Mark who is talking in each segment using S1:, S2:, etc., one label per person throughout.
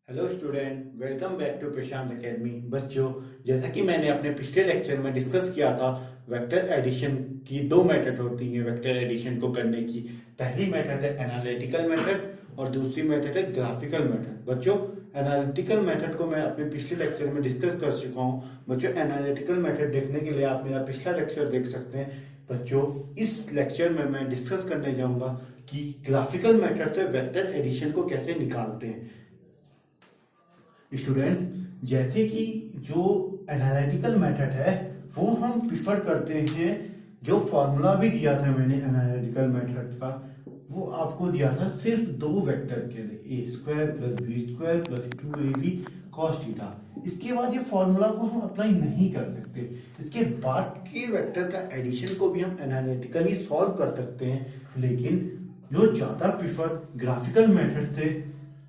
S1: Hello student, welcome back to Prashant academy. बच्चों, जैसा कि मैंने अपने पिछले लेक्चर में डिस्कस किया था, वेक्टर एडिशन की दो मेथड होती हैं वेक्टर एडिशन को करने की। पहली मेथड है एनालिटिकल मेथड और दूसरी मेथड है ग्राफिकल मेथड। बच्चों, एनालिटिकल मेथड को मैं अपने पिछले लेक्चर में डिस्कस कर चुका हूँ। बच्चों, एनालिटिकल मेथड देखने के लिए आप मेरा पिछला लेक्चर देख सकते हैं। बच्चों, इस लेक्चर में मैं डिस्कस करने जाऊंगा कि ग्राफिकल मेथड से वेक्टर एडिशन को कैसे निकालते हैं। स्टूडेंट, जैसे कि जो एनालिटिकल मेथड है वो हम प्रिफर करते हैं। जो फॉर्मूला भी दिया था मैंने एनालिटिकल मेथड का, वो आपको दिया था सिर्फ दो वेक्टर के लिए, a square plus b square plus 2ab cos theta. इसके बाद ये फॉर्मूला को हम अप्लाई नहीं कर सकते। इसके बाद के वेक्टर का एडिशन को भी हम एनालिटिकली सॉल्व कर सकते हैं, लेकिन जो ज्यादा प्रिफर ग्राफिकल मेथड से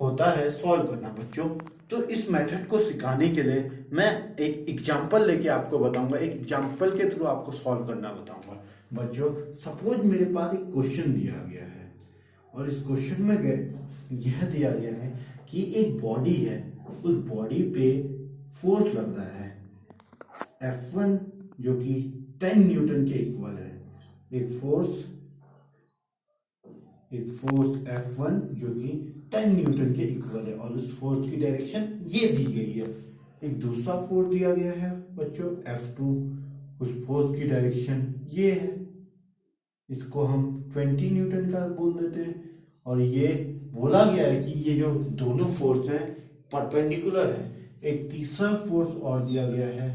S1: होता है सॉल्व करना। बच्चों, तो इस मेथड को सिखाने के लिए मैं एक एग्जांपल लेके आपको बताऊंगा, एक एग्जांपल के थ्रू आपको सॉल्व करना बताऊंगा। बच्चों, सपोज मेरे पास एक क्वेश्चन दिया गया है और इस क्वेश्चन में यह दिया गया है कि एक बॉडी है, उस बॉडी पे फोर्स लग रहा है F1 जो कि 10 न्यूटन के इक्वल है। एक फोर्स F1 जो कि 10 न्यूटन के इक्वल है और उस फोर्स की डायरेक्शन ये दी गई है। एक दूसरा फोर्स दिया गया है बच्चों F2, उस फोर्स की डायरेक्शन ये है, इसको हम 20 न्यूटन का बोल देते हैं। और ये बोला गया है कि ये जो दोनों फोर्स हैं परपेंडिकुलर है। एक तीसरा फोर्स और दिया गया है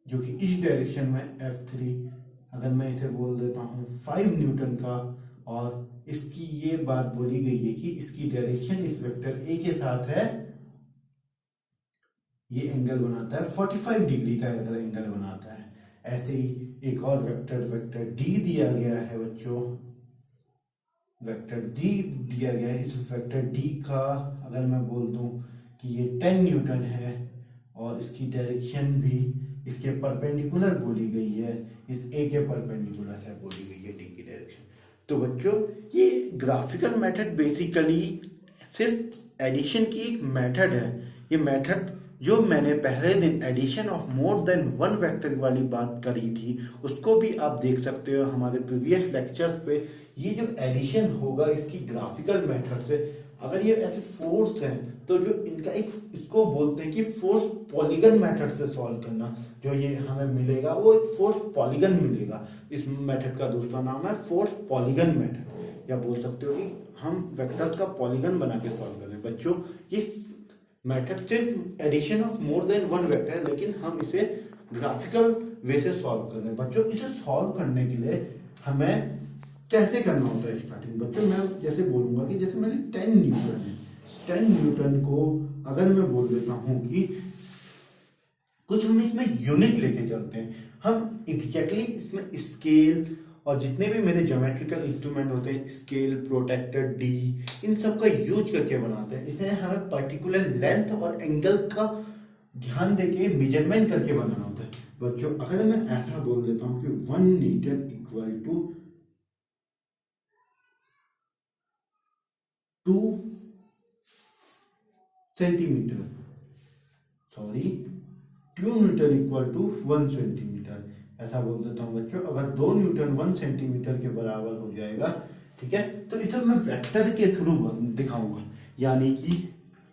S1: जो कि इस डायरेक्शन में F3, अगर मैं इसे बोल देता हूँ 5 न्यूटन का, और इसकी ये बात बोली गई है कि इसकी डायरेक्शन इस वेक्टर ए के साथ है, ये एंगल बनाता है 45 डिग्री का अगर एंगल बनाता है। ऐसे ही एक और वेक्टर डी दिया गया है बच्चों, वेक्टर डी दिया गया है। इस वेक्टर डी का अगर मैं बोल दूं कि ये 10 न्यूटन है और इसकी डायरेक्शन भी इसके परपेंडिकुलर बोली गई है, इस ए के परपेंडिकुलर है बोली गई है डी की डायरेक्शन। तो बच्चों, ये ग्राफिकल मेथड बेसिकली सिर्फ एडिशन की एक मेथड है। ये मेथड जो मैंने पहले दिन addition of more than one vector वाली बात करी थी, उसको भी आप देख सकते हो हमारे प्रीवियस लेक्चर्स पे। ये जो एडिशन होगा इसकी ग्राफिकल मेथड से, अगर ये ऐसे फोर्स हैं तो जो इनका एक इसको बोलते हैं कि फोर्स पॉलीगन मेथड से सॉल्व करना। जो ये हमें मिलेगा वो एक फोर्स पॉलीगन मिलेगा। इस मेथड का दूसरा नाम है फोर्स पॉलीगन मेथड, या बोल सकते हो कि हम वेक्टर्स का पॉलीगन बना के सॉल्व कर रहे हैं। बच्चों, ये मेथड सिर्फ addition of more than one vector है, लेकिन हम इसे ग्राफिकल वे से सॉल्व कर रहे हैं। बच्चों, इसे सॉल्व करने के लिए हमें कैसे करना होता है स्टार्टिंग। बच्चों, मैं जैसे बोलूंगा कि जैसे मैंने 10 न्यूटन है, 10 न्यूटन को अगर मैं बोल देता हूं कि कुछ हम इसमें यूनिट लेके चलते हैं, हम एग्जैक्टली इसमें स्केल और जितने भी मेरे ज्योमेट्रिकल इंस्ट्रूमेंट होते हैं, स्केल, प्रोटेक्टर, डी, इन सब का यूज करके बनाते हैं। इन्हें हमें पर्टिकुलर लेंथ और एंगल का ध्यान देके मेजरमेंट करके बनाना होता है। बच्चों, अगर मैं ऐसा बोल देता हूं कि 1 newton equal to 2 centimetre, sorry 2 newton equal to 1 centimetre, ऐसा बोल देता हूं बच्चों। अगर 2 न्यूटन 1 सेंटीमीटर के बराबर हो जाएगा, ठीक है, तो इसे मैं वेक्टर के थ्रू दिखाऊंगा, यानी कि,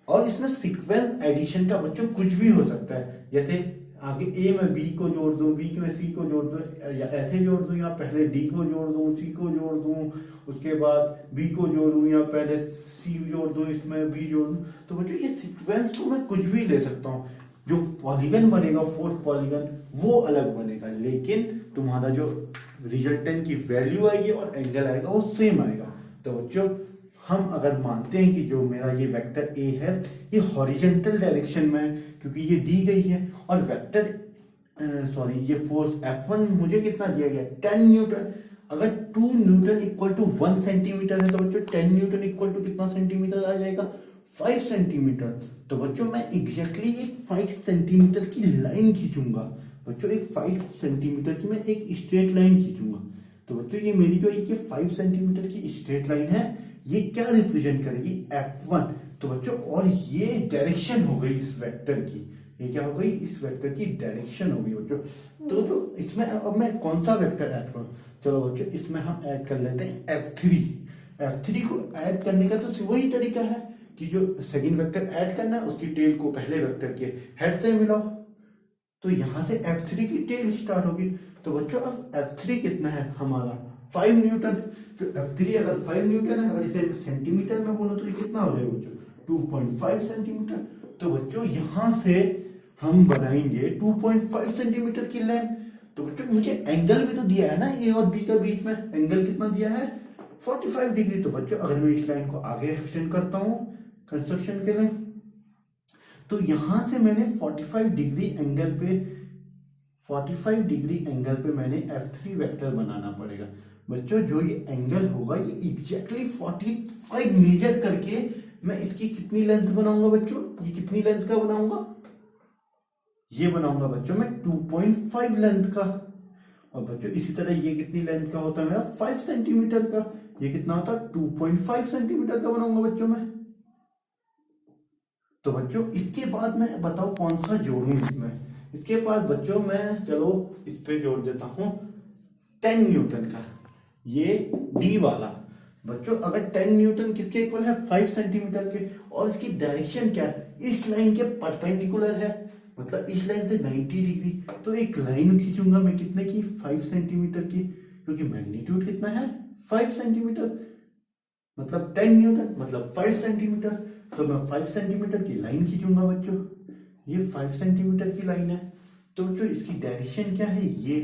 S1: और इसमें सीक्वेंस एडिशन का बच्चों कुछ भी हो सकता है। जैसे आगे ए में बी को जोड़ दूं, बी में सी को जोड़ दूं, या ऐसे जोड़ दूं, या पहले डी को जोड़ दूं, सी को जोड़ दूं, उसके बाद बी को जोड़ूं, या पहले सी जोड़ दूं, इसमें बी जोड़ दूं। तो बच्चों, ये सीक्वेंस को मैं कुछ भी ले सकता हूँ। जो पॉलीगन बनेगा, फोर्थ पॉलीगन, वो अलग बनेगा, लेकिन तुम्हारा जो रिजल्टेंट की वैल्यू आएगी और एंगल आएगा वो सेम आएगा। तो बच्चों, हम अगर मानते हैं कि जो मेरा ये वेक्टर ए है ये हॉरिजॉन्टल डायरेक्शन में, क्योंकि ये दी गई है, और वेक्टर ये फोर्स F1 मुझे कितना दिया गया 10 न्यूटन। अगर 2 न्यूटन इक्वल टू 1 सेंटीमीटर है तो बच्चों 10 न्यूटन इक्वल टू कितना सेंटीमीटर आ जाएगा, 5 सेंटीमीटर। तो बच्चों, मैं एग्जैक्टली एक 5 सेंटीमीटर की लाइन खींचूंगा। बच्चों, एक 5 सेंटीमीटर की मैं एक स्ट्रेट लाइन खींचूंगा। तो बच्चों, ये मेरी जो ये 5 सेंटीमीटर की स्ट्रेट लाइन है, ये क्या रिप्रेजेंट करेगी, F1। तो बच्चों और ये डायरेक्शन हो गई इस वेक्टर की, ये क्या हो गई, इस वेक्टर की डायरेक्शन हो गई बच्चों। तो इसमें अब मैं कौन सा वेक्टर ऐड करूं, चलो बच्चों इसमें हम ऐड कर लेते हैं F3। F3 को ऐड करने का तो वही तरीका है कि जो सेकंड वेक्टर ऐड करना है उसकी टेल को पहले वेक्टर के हेड से मिलाओ, तो यहां से F3 की टेल स्टार्ट होगी। तो बच्चों अब F3 कितना है हमारा 5 न्यूटन। तो F3 अगर 5 न्यूटन है, अगर इसे सेंटीमीटर में बोलो तो ये कितना हो जाएगा बच्चों 2.5 सेंटीमीटर। तो बच्चों यहां से हम बनाएंगे 2.5 सेंटीमीटर की लेंथ। तो बच्चों मुझे एंगल भी तो दिया है ना ए और बी के बीच में, एंगल कितना दिया है 45 डिग्री। तो बच्चों अगर मैं इस लाइन को आगे एक्सटेंड करता हूं कंस्ट्रक्शन के लिए, तो यहां से मैंने 45 डिग्री एंगल पे मैंने F3 वेक्टर बनाना पड़ेगा। बच्चों जो ये एंगल होगा ये एग्जैक्टली 45 मेजर करके मैं इसकी कितनी लेंथ बनाऊंगा बच्चों, ये कितनी लेंथ का बनाऊंगा, ये बनाऊंगा बच्चों मैं 2.5 लेंथ का। और बच्चों इसी तरह ये कितनी लेंथ का होता है मेरा 5 सेंटीमीटर का, ये कितना होता है 2.5 सेंटीमीटर का बनाऊंगा बच्चों मैं। तो बच्चों इसके बाद मैं बताओ कौन सा जोड़ूं इसमें, इसके बाद बच्चों मैं चलो इस पे जोड़ देता हूं 10 न्यूटन का, ये डी वाला। बच्चों अगर 10 न्यूटन किसके इक्वल है 5 सेंटीमीटर के, और इसकी डायरेक्शन क्या है इस लाइन के परपेंडिकुलर है, मतलब इस लाइन से 90 डिग्री। तो एक लाइन खींचूंगा मैं कितने की 5 सेंटीमीटर की, क्योंकि मैग्नीट्यूड कितना है 5 सेंटीमीटर, मतलब 10 न्यूटन मतलब 5 सेंटीमीटर। तो मैं 5 सेंटीमीटर की लाइन खींचूंगा बच्चों, ये 5 सेंटीमीटर की लाइन है। तो बच्चों इसकी डायरेक्शन क्या है, ये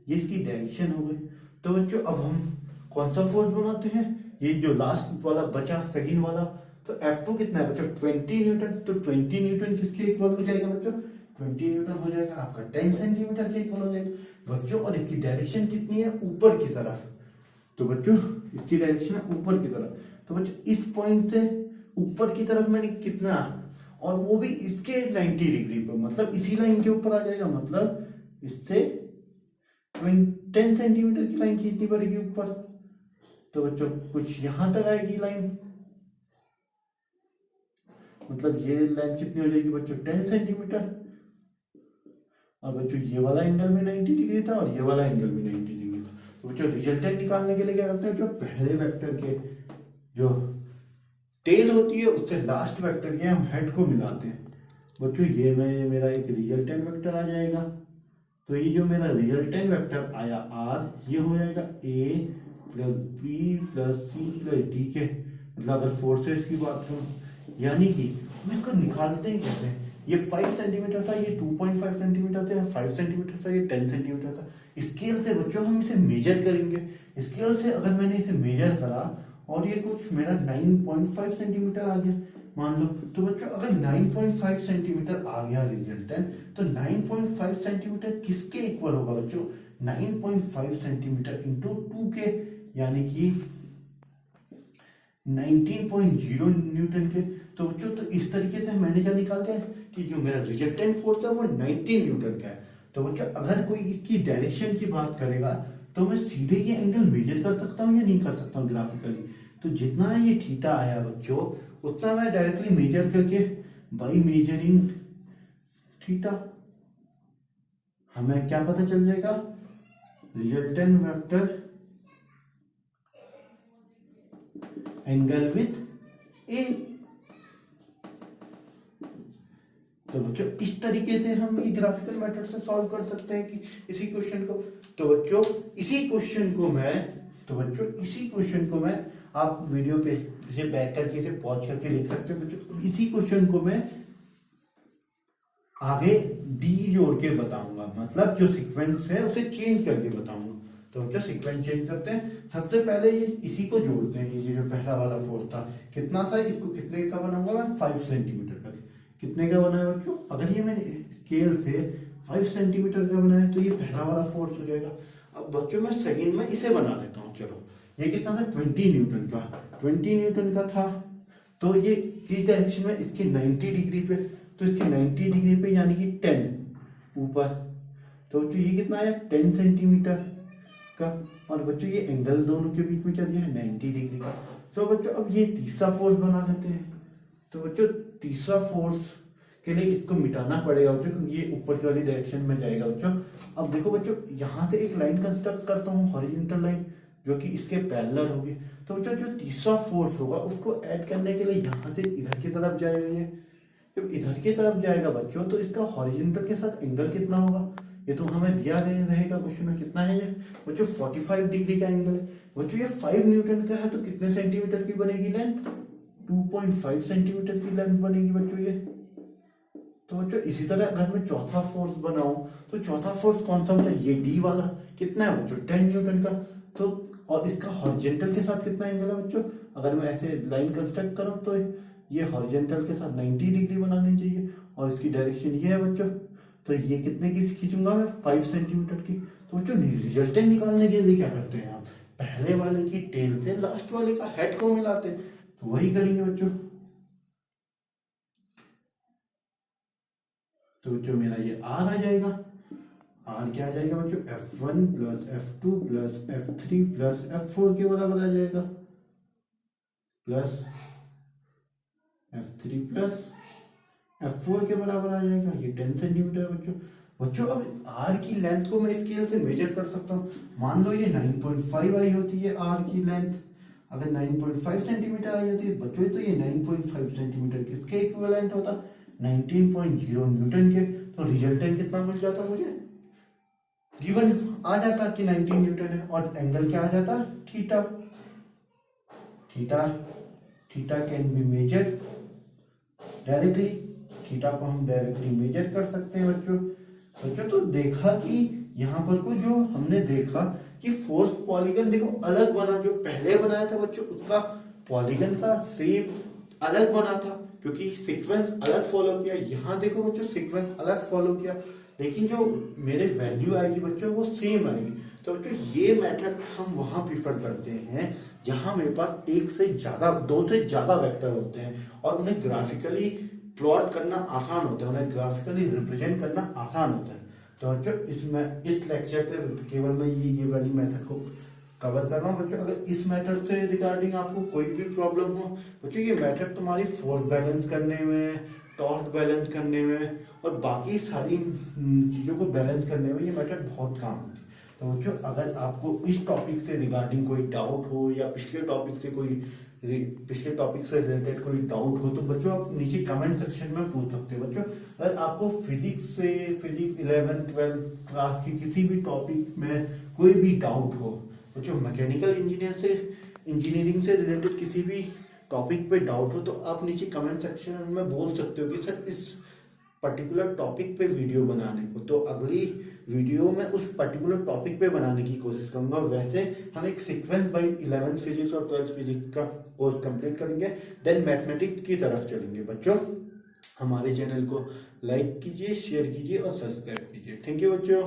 S1: इसकी डायरेक्शन हो गई। तो बच्चों अब हम कौन सा फोर्स बनाते हैं, ये जो लास्ट वाला बचा सेकंड वाला, तो F2 कितना है बच्चों 20 न्यूटन। तो 20 न्यूटन किसके इक्वल हो जाएगा बच्चों, 20 न्यूटन हो जाएगा आपका 10 सेंटीमीटर के इक्वल हो जाएगा बच्चों। और इसकी डायरेक्शन कितनी है ऊपर की तरफ, तो बच्चों इसकी डायरेक्शन है ऊपर की तरफ। तो बच्चों इस पॉइंट से ऊपर की तरफ मैंने कितना, और वो भी इसके 90 डिग्री पर, मतलब इसी लाइन के ऊपर आ जाएगा, मतलब इससे 10 सेंटीमीटर की लाइन खींचनी पड़ेगी ऊपर। तो बच्चों कुछ यहां तक आएगी लाइन, मतलब ये लाइन कितनी हो जाएगी बच्चों 10 सेंटीमीटर। और बच्चों ये वाला एंगल भी 90 डिग्री था और ये वाला एंगल भी 90 डिग्री था। तो बच्चों रिजल्टेंट निकालने के लिए क्या करते हैं, जो पहले वेक्टर के जो टेल होती है उससे लास्ट वेक्टर के हम हेड को मिलाते हैं। बच्चों ये मेरा एक रिजल्टेंट वेक्टर आ जाएगा। तो ये जो मेरा रिजल्टेंट वेक्टर आया R, ये हो जाएगा A plus B plus C plus D के, मतलब अगर फोर्सेस की बात करूं, यानी कि हम इसको निकालते ही कहते हैं। ये 5 सेंटीमीटर था, ये 2.5 सेंटीमीटर था, 5 सेंटीमीटर था, ये 10 सेंटीमीटर था। स्केल से बच्चों हम इसे मेजर करेंगे। स्केल से अगर मैंने इसे मेजर करा और ये कुछ मेरा 9.5 सेंटीमीटर आ गया मान लो, तो बच्चों अगर 9.5 सेंटीमीटर आ गया रिजल्टेंट, तो 9.5 सेंटीमीटर किसके इक्वल होगा बच्चों 9.5 सेंटीमीटर इंटू 2 के, यानी कि 19.0 न्यूटन के। तो बच्चों तो इस तरीके से मैंने क्या निकाल दिया कि जो मेरा रिजल्टेंट फोर्स है वो 19 न्यूटन का है। तो बच्चों अगर कोई इसकी डायरेक्शन की बात करेगा तो मैं सीधे ये एंगल मेजर कर सकता हूँ या नहीं कर सकता हूँ ग्राफिकली। तो जितना ये थीटा आया बच्चों उतना मैं डायरेक्टली मेजर करके बाई मेजरिंग थीटा हमें क्या पता चल जाएगा, रिजल्टेंट वेक्टर एंगल विथ ए। तो बच्चों इस तरीके से हम ये ग्राफिकल मेथड से सॉल्व कर सकते हैं कि इसी क्वेश्चन को। तो बच्चों इसी क्वेश्चन को मैं आप वीडियो पे इसे बैक करके इसे पॉज करके लिख सकते हो बच्चों। इसी क्वेश्चन को मैं आगे डी जोड़ के बताऊंगा, मतलब जो सीक्वेंस है उसे चेंज करके बताऊंगा। तो बच्चों सीक्वेंस चेंज करते हैं। सबसे पहले ये इसी को जोड़ते हैं, ये जो पहला वाला फोर्स था कितना था, इसको कितने का बनाऊंगा मैं 5 सेंटीमीटर का। कितने का बना है बच्चों, अगर ये मैंने स्केल से 5 सेंटीमीटर का बनाया तो ये पहला वाला फोर्स हो जाएगा। अब बच्चों मैं सेकंड में इसे बना देता हूँ। चलो ये कितना था 20 न्यूटन का, 20 न्यूटन का था। तो ये किस डायरेक्शन में, इसके 90 डिग्री पे, तो इसके 90 डिग्री पे यानी कि 10 ऊपर। तो बच्चों ये कितना आया 10 सेंटीमीटर का। और बच्चों ये एंगल दोनों के बीच में क्या दिया है 90 डिग्री का। तो बच्चों अब ये तीसरा फोर्स बना लेते हैं। तो बच्चों तीसरा फोर्स के लिए इसको मिटाना पड़ेगा बच्चों, क्योंकि ये ऊपर की वाली डायरेक्शन में जाएगा बच्चों। अब देखो बच्चों, यहाँ से एक लाइन कंस्ट्रक्ट करता हूँ, हॉरिजॉन्टल लाइन, जो कि इसके पैरेलल होगी। तो बच्चों जो तीसरा फोर्स होगा उसको ऐड करने के लिए यहाँ से इधर की तरफ जाएगा। ये जब इधर की तरफ जाएगा बच्चों, तो इसका हॉरिजॉन्टल के साथ एंगल कितना होगा, ये तो हमें दिया रहेगा क्वेश्चन में। कितना है ये बच्चों? 45 डिग्री का एंगल है बच्चों। ये 5 न्यूटन का है, तो कितने सेंटीमीटर की बनेगी लेंथ? 2.5 सेंटीमीटर की लेंथ बनेगी बच्चों ये। तो बच्चों इसी तरह अगर मैं चौथा फोर्स बनाऊं, तो चौथा फोर्स कौन सा होता है? ये डी वाला। कितना है बच्चों? 10 न्यूटन का। तो और इसका हॉरिजॉन्टल के साथ कितना एंगल है बच्चों? अगर मैं ऐसे लाइन कंस्ट्रक्ट करूं, तो ये हॉरिजॉन्टल के साथ 90 डिग्री बनानी चाहिए, और इसकी डायरेक्शन ये है बच्चों। तो ये कितने की खींचूंगा मैं? 5 सेंटीमीटर की। तो बच्चों रिजल्टेंट निकालने के लिए क्या करते हैं आप? पहले वाले की टेल से लास्ट वाले का हेड को मिलाते हैं। तो वही करेंगे बच्चों। तो बच्चों मेरा ये आर आ जाएगा। आर क्या आ जाएगा बच्चों? F1 plus F2 plus F3 plus F4 के बराबर आ जाएगा, प्लस F3 प्लस F4 के बराबर आ जाएगा। ये 10 सेंटीमीटर बच्चों। बच्चों अब आर की लेंथ को मैं स्केल से मेजर कर सकता हूँ। मान लो ये 9.5 आई होती है आर की लेंथ। अगर 9.5 सेंटीमीटर आई होती है बच्चों, तो ये 9.5 सेंटीमीटर किसके इक्विवेलेंट होता? 19.0 न्यूटन के। तो रिजल्टेंट कितना मिल जाता मुझे? गिवन आ जाता कि 19 न्यूटन है, और एंगल क्या आ जाता? Theta. Theta theta can be measure directly. थीटा को हम डायरेक्टली मेजर कर सकते हैं बच्चों। बच्चों तो देखा कि यहाँ पर को जो हमने देखा कि फोर्स पॉलीगन देखो अलग बना, जो पहले बनाया था बच्चों उसका पॉलीगन का शेप अलग बना था, क्योंकि सीक्वेंस अलग फॉलो किया। यहाँ देखो बच्चों सीक्वेंस अलग फॉलो किया, लेकिन जो मेरे वैल्यू आएगी बच्चों वो सेम आएगी। तो बच्चों ये मेथड हम वहां प्रीफर करते हैं जहां मेरे पास एक से ज्यादा, दो से ज्यादा वेक्टर होते हैं, और उन्हें ग्राफिकली प्लॉट करना आसान होता है, उन्हें ग्राफिकली रिप्रेजेंट करना आसान होता है। तो बच्चों इसमें इस लेक्चर पे केवल मैं ये वाली मेथड को कवर कर रहा हूँ बच्चों। अगर इस मेथड से रिगार्डिंग आपको कोई भी प्रॉब्लम हो बच्चों, ये मेथड तुम्हारी फोर्स बैलेंस करने में, टॉर्क बैलेंस करने में, और बाकी सारी चीज़ों को बैलेंस करने में ये मेथड बहुत काम आती है। तो बच्चों अगर आपको इस टॉपिक से रिगार्डिंग कोई डाउट हो, या पिछले टॉपिक से रिलेटेड कोई डाउट हो, तो बच्चों आप नीचे कमेंट सेक्शन में पूछ सकते हो बच्चों। अगर आपको फिजिक्स 11th 12th क्लास की किसी भी टॉपिक में कोई भी डाउट हो बच्चों, मैकेनिकल इंजीनियरिंग से रिलेटेड किसी भी टॉपिक पे डाउट हो, तो आप नीचे कमेंट सेक्शन में बोल सकते हो कि सर इस पर्टिकुलर टॉपिक पे वीडियो बनाने को। तो अगली वीडियो में उस पर्टिकुलर टॉपिक पे बनाने की कोशिश करूंगा। वैसे हम एक सीक्वेंस बाय 11th फिजिक्स और 12th फिजिक्स का कोर्स कंप्लीट करेंगे, देन मैथमेटिक्स की तरफ चलेंगे बच्चों। हमारे चैनल को लाइक कीजिए, शेयर कीजिए और सब्सक्राइब कीजिए। थैंक यू बच्चों।